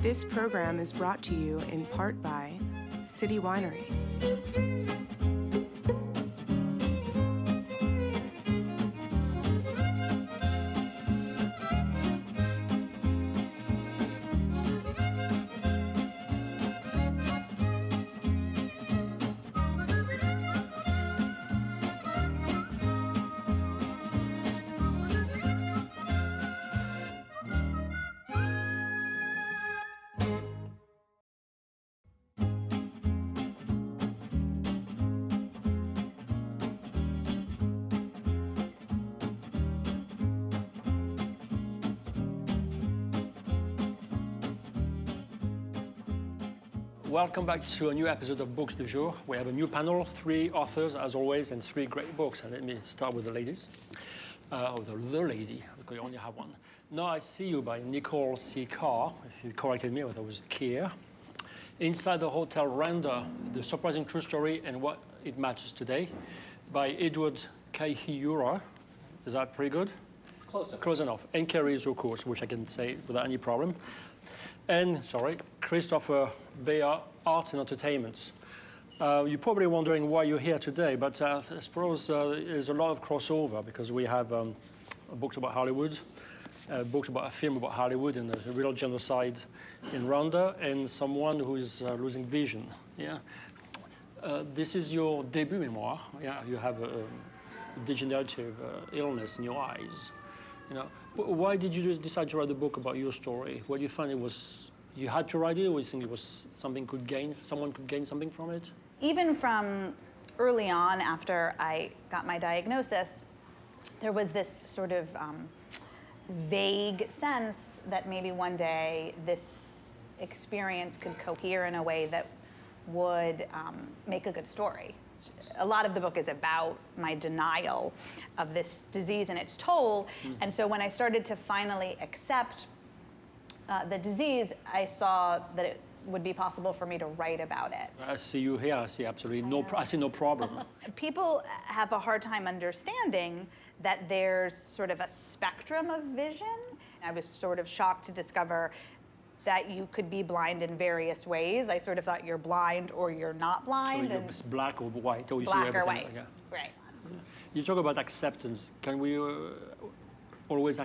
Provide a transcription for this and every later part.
This program is brought to you in part by City Winery. Welcome back to a new episode of Books du Jour. We have a new panel, 3 authors as always, and 3 great books. And let me start with the ladies. The lady, because you only have one. Now I See You by Nicole C. If you corrected me, that was Kear. Inside the Hotel Randa, The Surprising True Story and What It Matters Today by Edward Kear. Is that pretty good? Close enough. Close enough. And Carrie's, of course, which I can say without any problem. And, Christopher Beha, Arts and Entertainment. You're probably wondering why you're here today, but I suppose there's a lot of crossover because we have books about Hollywood, books about a film about Hollywood and a real genocide in Rwanda, and someone who is losing vision. Yeah, this is your debut memoir. Yeah, you have a degenerative illness in your eyes. You know, why did you decide to write a book about your story? What do you find it was? You had to write it, or you think it was someone could gain something from it? Even from early on, after I got my diagnosis, there was this sort of vague sense that maybe one day this experience could cohere in a way that would make a good story. A lot of the book is about my denial of this disease and its toll. And so when I started to finally accept the disease, I saw that it would be possible for me to write about it. I see you here. I see absolutely I see no problem. People have a hard time understanding that there's sort of a spectrum of vision. I was sort of shocked to discover that you could be blind in various ways. I sort of thought you're blind or you're not blind. So you're black or white, or you black see everything. Or white, yeah. right. Yeah. You talk about acceptance. Can we always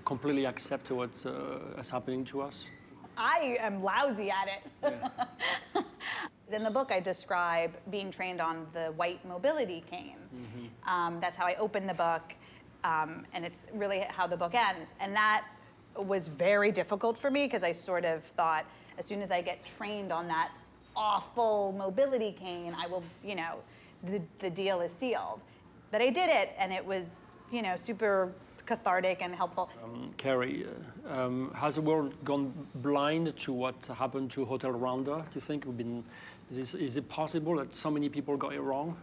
completely accept what is happening to us? I am lousy at it. Yeah. In the book, I describe being trained on the white mobility cane. Mm-hmm. That's how I open the book, and it's really how the book ends. And that was very difficult for me because I sort of thought, as soon as I get trained on that awful mobility cane, I will, the deal is sealed. But I did it, and it was, super cathartic and helpful. Carrie, has the world gone blind to what happened to Hotel Rwanda? Do you think is it possible that so many people got it wrong?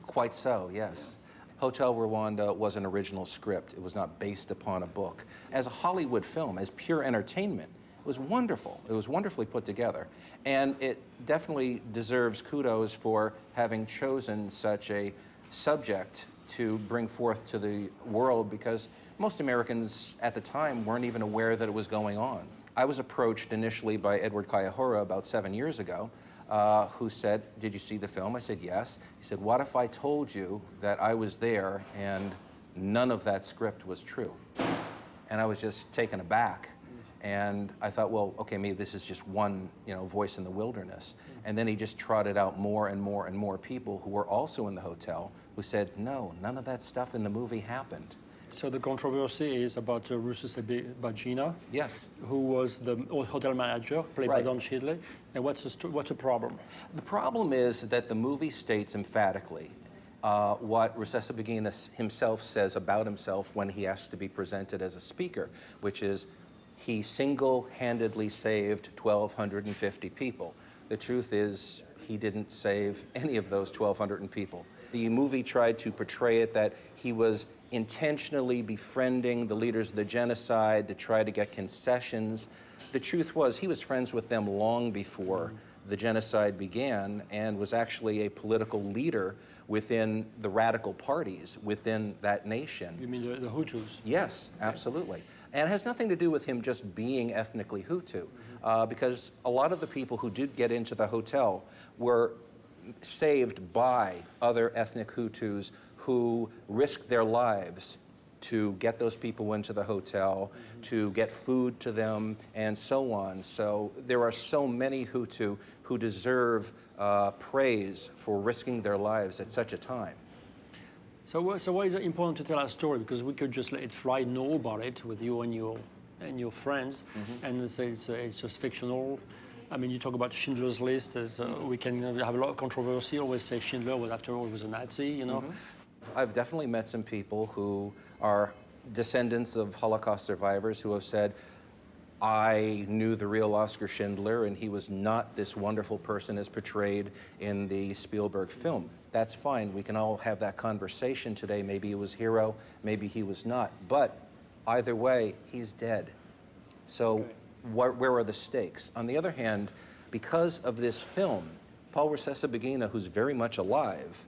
Quite so, yes. Hotel Rwanda was an original script. It was not based upon a book. As a Hollywood film, as pure entertainment, it was wonderful. It was wonderfully put together. And it definitely deserves kudos for having chosen such a subject to bring forth to the world, because most Americans at the time weren't even aware that it was going on. I was approached initially by Edward Colier about 7 years ago, who said, "Did you see the film?" I said, "Yes." He said, "What if I told you that I was there and none of that script was true?" And I was just taken aback. And I thought, well, okay, maybe this is just one, voice in the wilderness. And then he just trotted out more and more and more people who were also in the hotel who said, no, none of that stuff in the movie happened. So the controversy is about Russus Bagina, yes, who was the hotel manager, played by Don Cheadle. And what's the problem? The problem is that the movie states emphatically what Rusesabagina himself says about himself when he asks to be presented as a speaker, which is he single-handedly saved 1,250 people. The truth is he didn't save any of those 1,200 people. The movie tried to portray it that he was intentionally befriending the leaders of the genocide to try to get concessions. The truth was he was friends with them long before the genocide began and was actually a political leader within the radical parties within that nation. You mean the Hutus? Yes, absolutely. And it has nothing to do with him just being ethnically Hutu, because a lot of the people who did get into the hotel were saved by other ethnic Hutus who risked their lives to get those people into the hotel, to get food to them, and so on. So there are so many Hutu who deserve praise for risking their lives at such a time. So why is it important to tell our story? Because we could just let it fly, know about it with you and your friends, and say it's just fictional. I mean, you talk about Schindler's List, as we can have a lot of controversy. Always say Schindler was, after all, was a Nazi, you know. I've definitely met some people who are descendants of Holocaust survivors who have said, I knew the real Oskar Schindler, and he was not this wonderful person as portrayed in the Spielberg film. That's fine. We can all have that conversation today. Maybe he was hero, maybe he was not. But either way, he's dead. So where are the stakes? On the other hand, because of this film, Paul Rusesabagina, who's very much alive,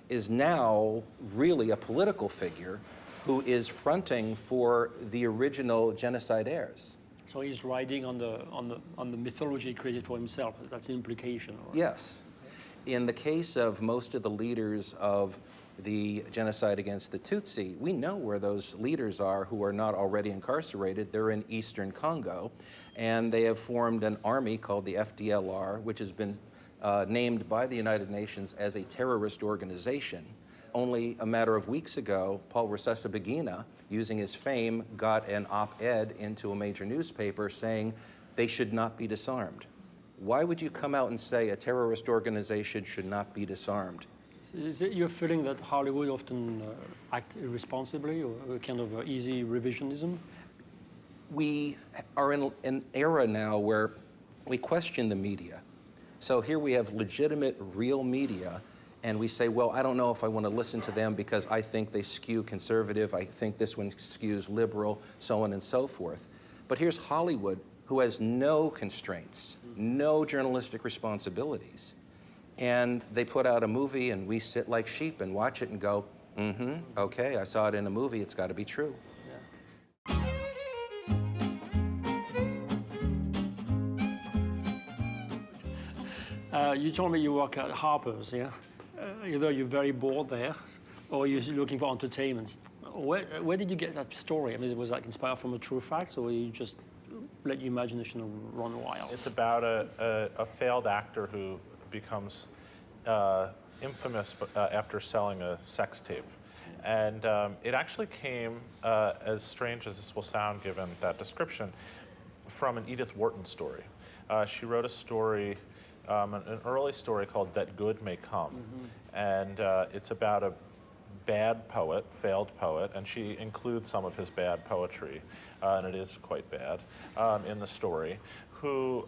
is now really a political figure who is fronting for the original genocide heirs. So he's riding on the mythology he created for himself. That's the implication. Right? Yes. In the case of most of the leaders of the genocide against the Tutsi, we know where those leaders are who are not already incarcerated. They're in eastern Congo, and they have formed an army called the FDLR, which has been named by the United Nations as a terrorist organization. Only a matter of weeks ago, Paul Rusesabagina, using his fame, got an op-ed into a major newspaper saying they should not be disarmed. Why would you come out and say a terrorist organization should not be disarmed? Is it your feeling that Hollywood often act irresponsibly, or a kind of easy revisionism? We are in an era now where we question the media. So here we have legitimate, real media, and we say, well, I don't know if I want to listen to them because I think they skew conservative, I think this one skews liberal, so on and so forth. But here's Hollywood, who has no constraints, no journalistic responsibilities. And they put out a movie, and we sit like sheep and watch it and go, okay, I saw it in a movie, it's got to be true. You told me you work at Harper's, yeah? Either you're very bored there, or you're looking for entertainment. Where did you get that story? I mean, was that inspired from a true fact, or you just let your imagination run wild? It's about a failed actor who becomes infamous after selling a sex tape. And it actually came, as strange as this will sound given that description, from an Edith Wharton story. She wrote a story, an early story called That Good May Come. And it's about a bad poet, failed poet, and she includes some of his bad poetry, and it is quite bad, in the story, who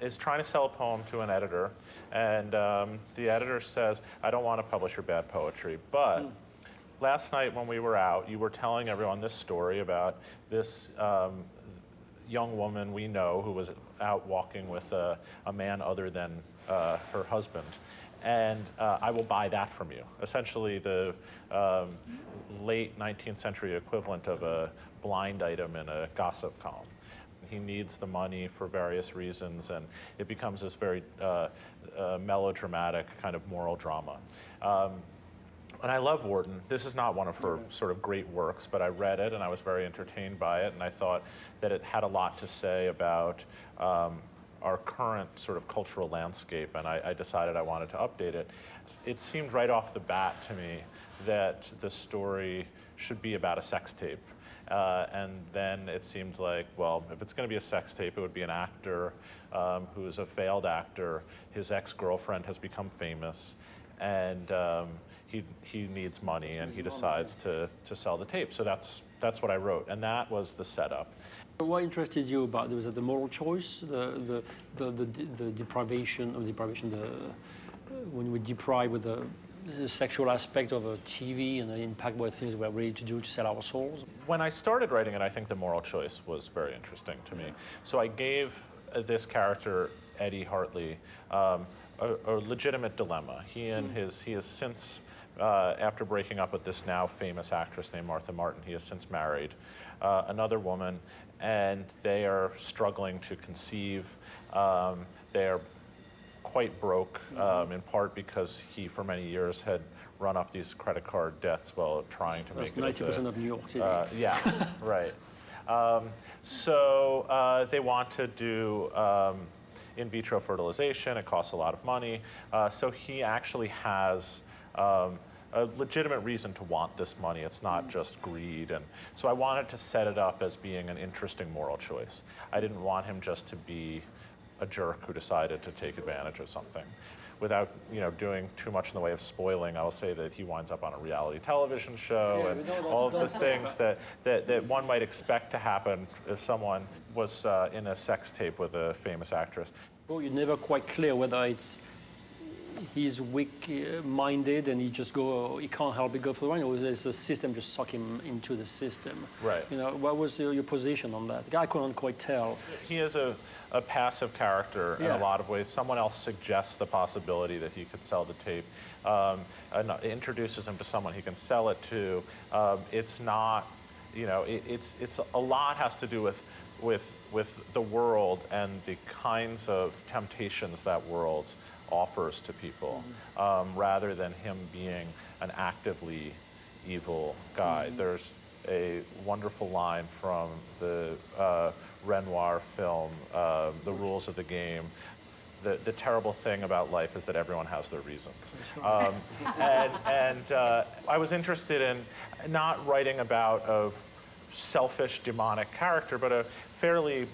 is trying to sell a poem to an editor, and the editor says, I don't want to publish your bad poetry, but last night when we were out, you were telling everyone this story about this young woman we know who was out walking with a man other than her husband. And I will buy that from you. Essentially the late 19th century equivalent of a blind item in a gossip column. He needs the money for various reasons, and it becomes this very melodramatic kind of moral drama. And I love Wharton. This is not one of her sort of great works, but I read it and I was very entertained by it, and I thought that it had a lot to say about our current sort of cultural landscape, and I decided I wanted to update it. It seemed right off the bat to me that the story should be about a sex tape. And then it seemed like, well, if it's going to be a sex tape, it would be an actor who is a failed actor. His ex-girlfriend has become famous, and he needs money, and he decides to sell the tape. So that's what I wrote, and that was the setup. What interested you about it? Was it the moral choice, the deprivation, when we deprive with the sexual aspect of a TV and the impact what things we're ready to do to sell our souls? When I started writing it, I think the moral choice was very interesting to me. So I gave this character, Eddie Hartley, a legitimate dilemma. He has since after breaking up with this now famous actress named Martha Martin, he has since married another woman, and they are struggling to conceive. They are quite broke, in part because he, for many years, had run up these credit card debts while trying to make it. 90% of New York City. Yeah, right. So they want to do in vitro fertilization. It costs a lot of money. So he actually has a legitimate reason to want this money. It's not just greed. And so I wanted to set it up as being an interesting moral choice. I didn't want him just to be a jerk who decided to take advantage of something. Without doing too much in the way of spoiling, I'll say that he winds up on a reality television show and all of the things that one might expect to happen if someone was in a sex tape with a famous actress. Well, you're never quite clear whether he's weak-minded and he can't help but go for the run, or there's a system just suck him into the system. Right. What was your position on that? I couldn't quite tell. He is a passive character in a lot of ways. Someone else suggests the possibility that he could sell the tape, and introduces him to someone he can sell it to. It's not, it's a lot has to do with the world and the kinds of temptations that world offers to people, rather than him being an actively evil guy. There's a wonderful line from the Renoir film, The Rules of the Game. The terrible thing about life is that everyone has their reasons. And I was interested in not writing about a selfish, demonic character, but a fairly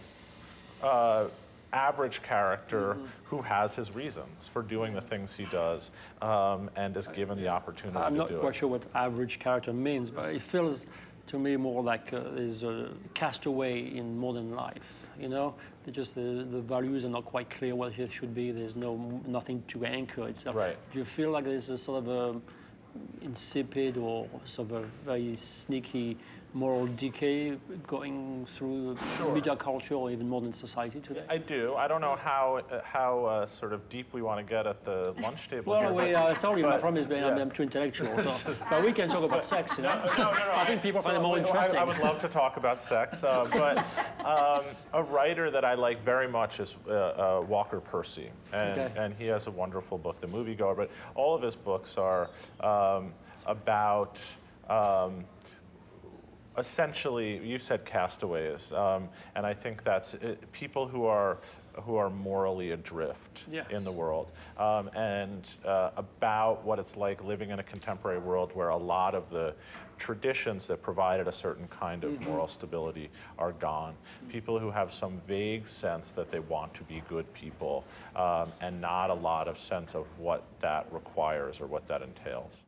average character who has his reasons for doing the things he does, and is given the opportunity to do it. I'm not quite sure what average character means, but it feels to me more like there's a castaway in modern life. The values are not quite clear what it should be. There's nothing to anchor itself. Right. Do you feel like there's a sort of a insipid or sort of a very sneaky moral decay going through media culture or even modern society today? I do. I don't know how sort of deep we want to get at the lunch table here. Well, sorry, my problem is I'm too intellectual. But we can talk about sex, No, I think people find it more interesting. I would love to talk about sex, but a writer that I like very much is Walker Percy, and he has a wonderful book, The Moviegoer, but all of his books are about essentially, you said castaways, and I think that's people who are morally adrift in the world, and about what it's like living in a contemporary world where a lot of the traditions that provided a certain kind of moral stability are gone. People who have some vague sense that they want to be good people, and not a lot of sense of what that requires or what that entails.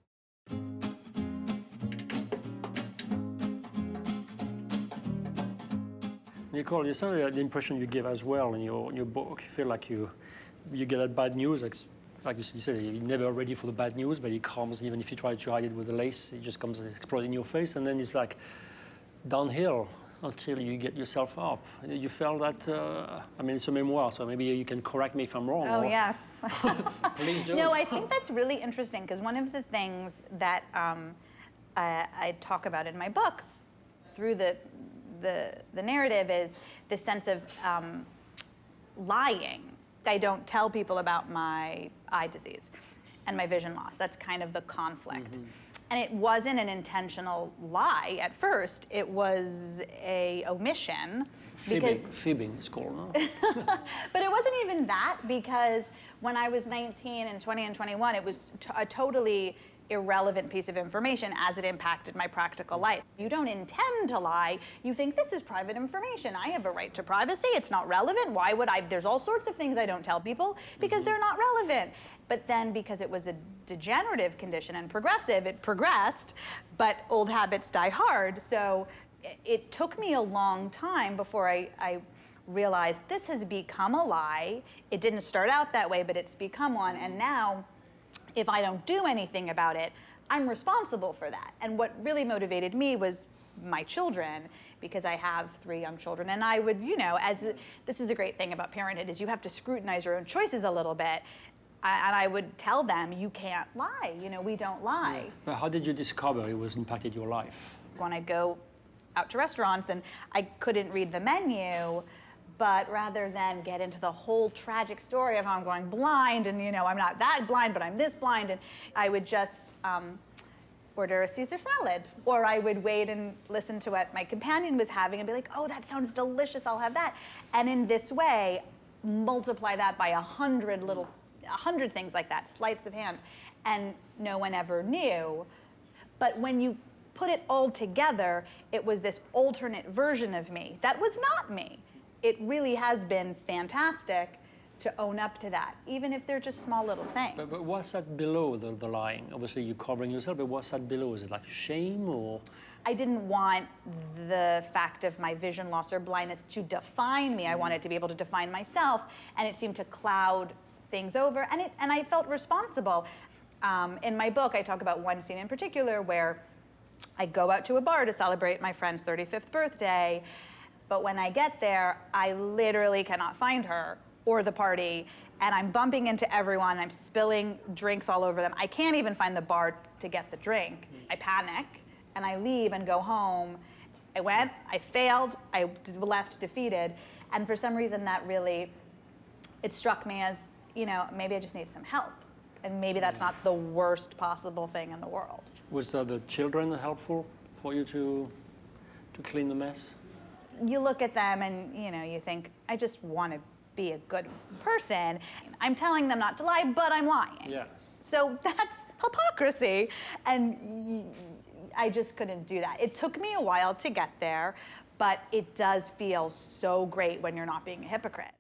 Nicole, it's certainly the impression you give as well in your book. You feel like you get that bad news, like you said, you're never ready for the bad news, but it comes, even if you try to hide it with a lace, it just comes and explodes in your face, and then it's like downhill until you get yourself up. You felt that, it's a memoir, so maybe you can correct me if I'm wrong. Oh, yes. Please do. No, I think that's really interesting, because one of the things that I talk about in my book through the narrative is this sense of lying. I don't tell people about my eye disease and my vision loss. That's kind of the conflict. And it wasn't an intentional lie at first. It was a omission. Fibbing is called, no? But it wasn't even that, because when I was 19 and 20 and 21, it was a totally irrelevant piece of information as it impacted my practical life. You don't intend to lie. You think, this is private information. I have a right to privacy. It's not relevant. Why would I? There's all sorts of things I don't tell people because they're not relevant. But then, because it was a degenerative condition and progressive, it progressed, but old habits die hard. So it took me a long time before I realized this has become a lie. It didn't start out that way, but it's become one. And now, if I don't do anything about it, I'm responsible for that. And what really motivated me was my children, because I have 3 young children. And I would, this is the great thing about parenthood, is you have to scrutinize your own choices a little bit. And I would tell them, you can't lie, we don't lie. But how did you discover it was impacted your life? When I'd go out to restaurants and I couldn't read the menu, but rather than get into the whole tragic story of how I'm going blind and, I'm not that blind, but I'm this blind, and I would just order a Caesar salad. Or I would wait and listen to what my companion was having and be like, oh, that sounds delicious, I'll have that. And in this way, multiply that by 100 things like that, sleights of hand, and no one ever knew. But when you put it all together, it was this alternate version of me that was not me. It really has been fantastic to own up to that, even if they're just small little things. But what's that below the lying? Obviously, you're covering yourself, but what's that below? Is it like shame or? I didn't want the fact of my vision loss or blindness to define me. I wanted to be able to define myself, and it seemed to cloud things over, and I felt responsible. In my book, I talk about one scene in particular where I go out to a bar to celebrate my friend's 35th birthday, but when I get there, I literally cannot find her or the party, and I'm bumping into everyone, I'm spilling drinks all over them. I can't even find the bar to get the drink. I panic, and I leave and go home. I went, I failed, I left defeated, and for some reason that really, it struck me as, maybe I just need some help, and maybe that's not the worst possible thing in the world. Was the children helpful for you to clean the mess? You look at them and, you think, I just want to be a good person. I'm telling them not to lie, but I'm lying. Yes. So that's hypocrisy. And I just couldn't do that. It took me a while to get there, but it does feel so great when you're not being a hypocrite.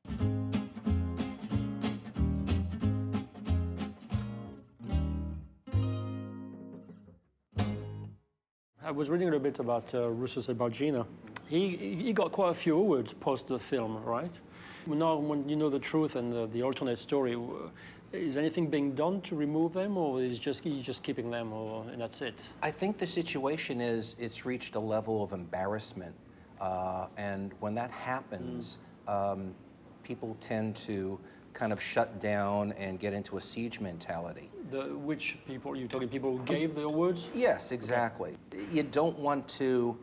I was reading a little bit about Russo Bargina. He got quite a few awards post the film, right? Now, when you know the truth and the alternate story, is anything being done to remove them, or is he's just keeping them, and that's it? I think the situation is it's reached a level of embarrassment, and when that happens, people tend to kind of shut down and get into a siege mentality. Which people? Are you talking people who gave the awards? Yes, exactly. Okay. You don't want to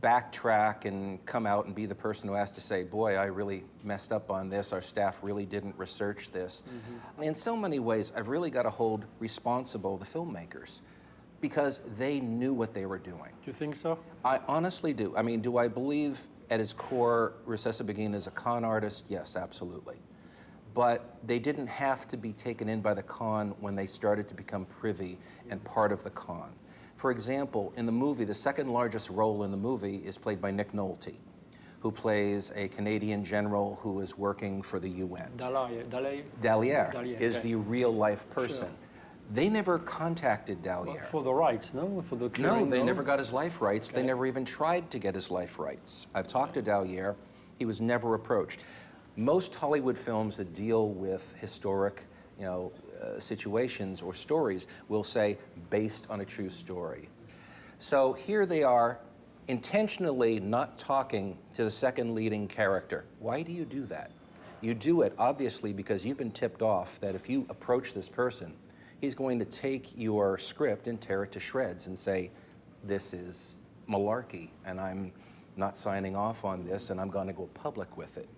backtrack and come out and be the person who has to say, boy, I really messed up on this, our staff really didn't research this. Mm-hmm. In so many ways, I've really got to hold responsible the filmmakers, because they knew what they were doing. Do you think so? I honestly do. I mean, do I believe at his core Rusesabagina is a con artist? Yes, absolutely. But they didn't have to be taken in by the con when they started to become privy and part of the con. For example, in the movie, the second largest role in the movie is played by Nick Nolte, who plays a Canadian general who is working for the UN. Dallier is the real-life person. Sure. They never contacted Dallier. For the rights, no? For the no, they never got his life rights. Okay. They never even tried to get his life rights. I've talked to Dallier. He was never approached. Most Hollywood films that deal with historic, situations or stories will say, based on a true story. So here they are, intentionally not talking to the second leading character. Why do you do that? You do it, obviously, because you've been tipped off that if you approach this person, he's going to take your script and tear it to shreds and say, this is malarkey, and I'm not signing off on this, and I'm going to go public with it.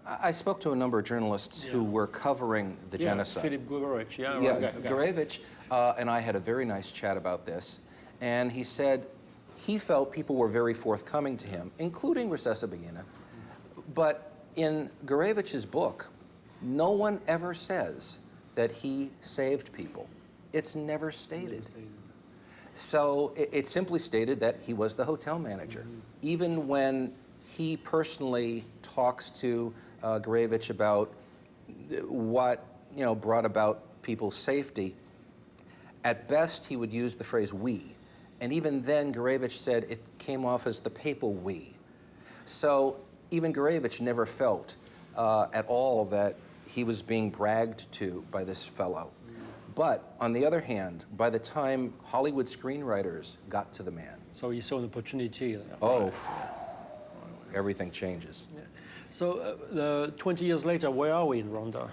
I spoke to a number of journalists who were covering the genocide. Philip Gurevich, Gurevich and I had a very nice chat about this, and he said he felt people were very forthcoming to him, including Rusesabagina, but in Gurevich's book, no one ever says that he saved people. It's never stated. So it's simply stated that he was the hotel manager. Even when he personally talks to Gurevich about what brought about people's safety, at best he would use the phrase we. And even then Gurevich said it came off as the papal we. So even Gurevich never felt at all that he was being bragged to by this fellow. But on the other hand, by the time Hollywood screenwriters got to the man. So he saw an opportunity. Oh, everything changes. Yeah. So 20 years later, where are we in Rwanda?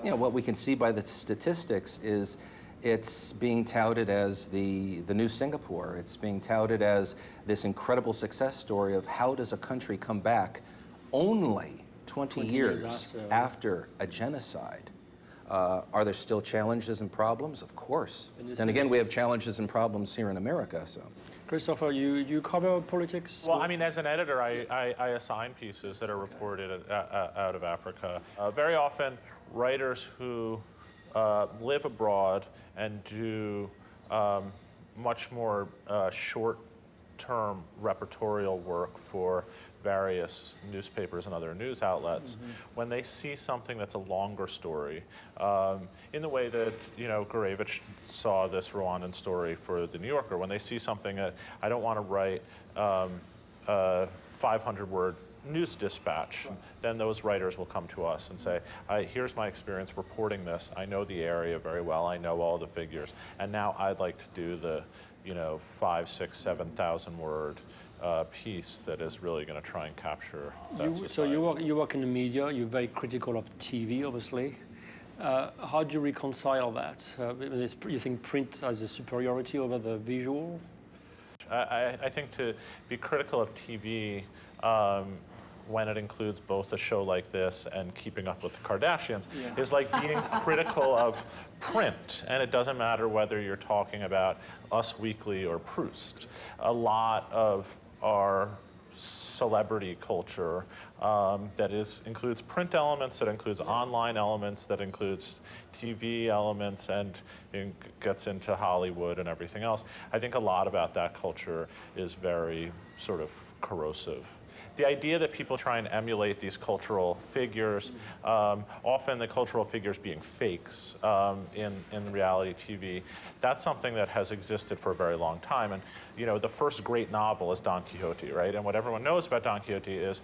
You know, what we can see by the statistics is it's being touted as the new Singapore. It's being touted as this incredible success story of how does a country come back only 20 years after a genocide. Are there still challenges and problems? Of course. Then again, we have challenges and problems here in America. So, Christopher, you cover politics? Well, I mean, as an editor, I assign pieces that are reported out of Africa. Very often, writers who live abroad and do much more short-term repertorial work for various newspapers and other news outlets, when they see something that's a longer story, in the way that, you know, Gurevich saw this Rwandan story for the New Yorker, when they see something that I don't want to write a 500-word news dispatch, then those writers will come to us and say, here's my experience reporting this. I know the area very well. I know all the figures. And now I'd like to do the, you know, 5, 6, 7,000 word piece that is really going to try and capture that society. So you work in the media. You're very critical of TV, obviously. How do you reconcile that? You think print has a superiority over the visual? I think to be critical of TV when it includes both a show like this and Keeping Up with the Kardashians is like being critical of print. And it doesn't matter whether you're talking about Us Weekly or Proust. A lot of our celebrity culture includes print elements, that includes online elements, that includes TV elements, and gets into Hollywood and everything else. I think a lot about that culture is very sort of corrosive. The idea that people try and emulate these cultural figures, often the cultural figures being fakes in reality TV, that's something that has existed for a very long time. And you know, the first great novel is Don Quixote, right? And what everyone knows about Don Quixote is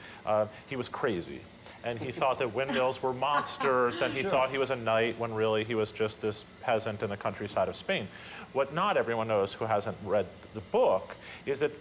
he was crazy. And he thought that windmills were monsters, and he thought he was a knight when really he was just this peasant in the countryside of Spain. What not everyone knows who hasn't read the book is that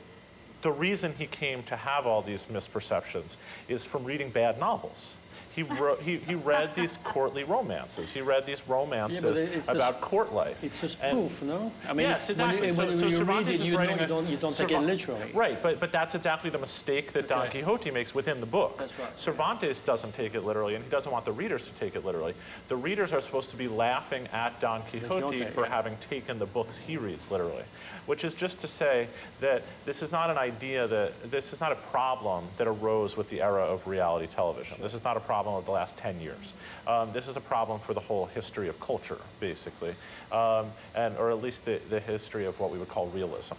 the reason he came to have all these misperceptions is from reading bad novels. He read these courtly romances. He read these romances about court life. It's a spoof, no? I mean, yes, exactly. So Cervantes is writing you don't take it literally. Right, but that's exactly the mistake that Don Quixote makes within the book. That's right. Cervantes doesn't take it literally, and he doesn't want the readers to take it literally. The readers are supposed to be laughing at Don Quixote for having taken the books he reads literally, which is just to say that this is not an idea this is not a problem that arose with the era of reality television. This is not a problem of the last 10 years. This is a problem for the whole history of culture, basically, or at least the history of what we would call realism.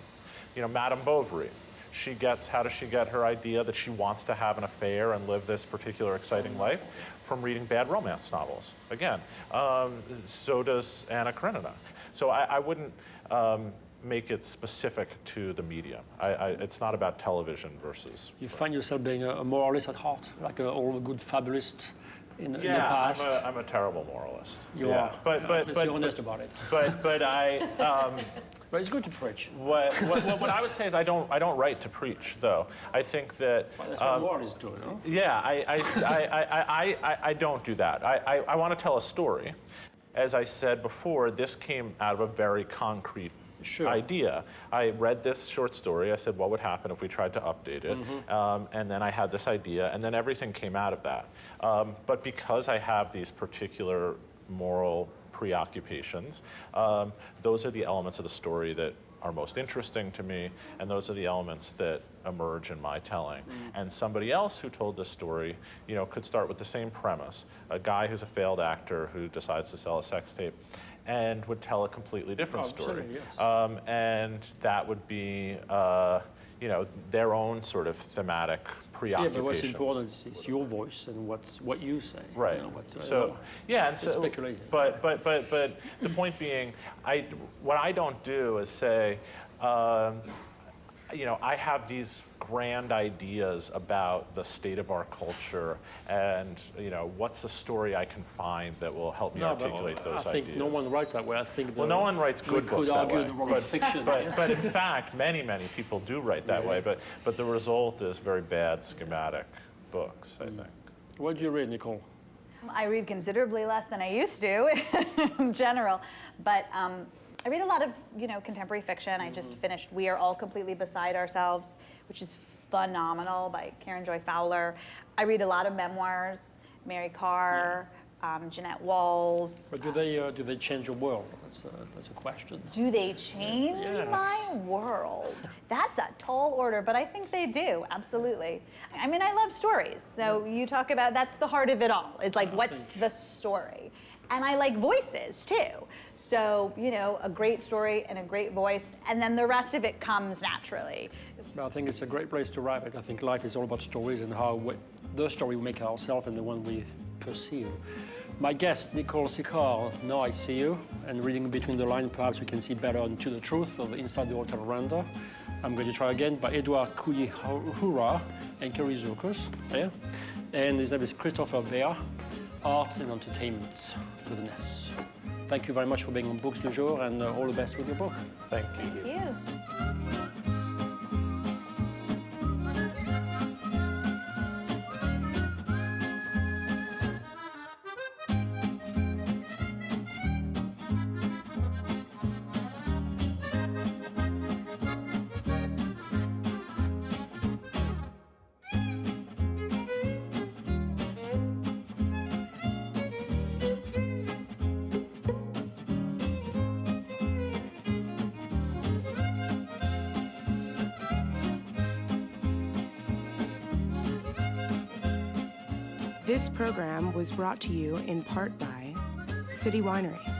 You know, Madame Bovary, how does she get her idea that she wants to have an affair and live this particular exciting life? From reading bad romance novels. Again, so does Anna Karenina. So I wouldn't make it specific to the medium. It's not about television versus... You find yourself being a moralist at heart, like all good fabulist in the past? Yeah, I'm a terrible moralist. You are. But you're honest about it. But I... But it's good to preach. What I would say is I don't write to preach, though. I think that... Well, that's what moralists do, no? Yeah, I don't do that. I want to tell a story. As I said before, this came out of a very concrete idea. I read this short story. I said, what would happen if we tried to update it? And then I had this idea, and then everything came out of that. But because I have these particular moral preoccupations, those are the elements of the story that are most interesting to me, and those are the elements that emerge in my telling. And somebody else who told this story, you know, could start with the same premise. A guy who's a failed actor who decides to sell a sex tape, and would tell a completely different story. Yes. And that would be, you know, their own sort of thematic preoccupations. Yeah, but what's important is your voice and what you say. Right. You know, and so speculative. But the point being, what I don't do is say, you know, I have these grand ideas about the state of our culture, and you know, what's the story I can find that will help me articulate those ideas. I think no one writes that way. I think no one writes good books that way. But in fact, fact, many people do write that way. But the result is very bad schematic books, I think. What do you read, Nicole? I read considerably less than I used to in general, but I read a lot of, contemporary fiction. I just finished We Are All Completely Beside Ourselves, which is phenomenal, by Karen Joy Fowler. I read a lot of memoirs, Mary Carr, Jeanette Walls. But do they change your world? That's a question. Do they change my world? That's a tall order, but I think they do, absolutely. I mean, I love stories. So you talk about, that's the heart of it all. It's like, what's the story? And I like voices too. So, a great story and a great voice, and then the rest of it comes naturally. Well, I think it's a great place to wrap it. I think life is all about stories and how the story we make ourselves and the one we perceive. My guest, Nicole C. Now I see you, and reading between the lines, perhaps we can see better into the truth of Inside the Hotel Rwanda. I'm going to try again by Edouard Coulier and Kerry Zokos. Yeah. And his name is Christopher Beha, Arts and Entertainment with an S. Thank you very much for being on Books du Jour, and all the best with your book. Thank you. Thank you. This program was brought to you in part by City Winery.